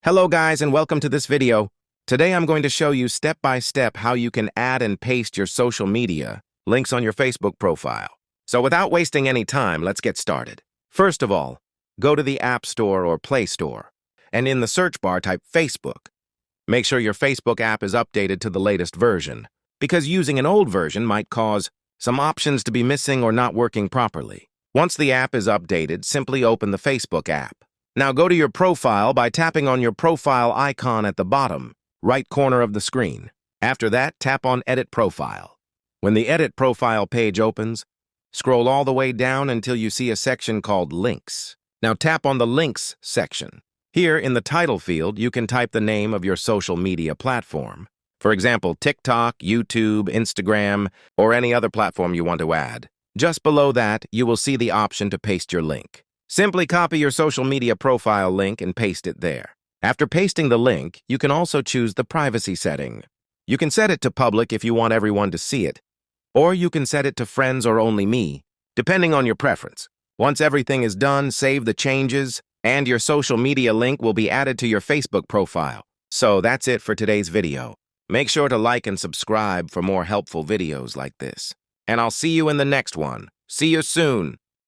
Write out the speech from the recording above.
Hello guys and welcome to this video. Today I'm going to show you step by step how you can add and paste your social media links on your Facebook profile. So without wasting any time, let's get started. First of all, go to the App Store or Play Store, and in the search bar type Facebook. Make sure your Facebook app is updated to the latest version, because using an old version might cause some options to be missing or not working properly. Once the app is updated, simply open the Facebook app. Now go to your profile by tapping on your profile icon at the bottom, right corner of the screen. After that, tap on Edit Profile. When the Edit Profile page opens, scroll all the way down until you see a section called Links. Now tap on the Links section. Here in the title field, you can type the name of your social media platform. For example, TikTok, YouTube, Instagram, or any other platform you want to add. Just below that, you will see the option to paste your link. Simply copy your social media profile link and paste it there. After pasting the link, you can also choose the privacy setting. You can set it to public if you want everyone to see it, or you can set it to friends or only me, depending on your preference. Once everything is done, save the changes, and your social media link will be added to your Facebook profile. So that's it for today's video. Make sure to like and subscribe for more helpful videos like this. And I'll see you in the next one. See you soon.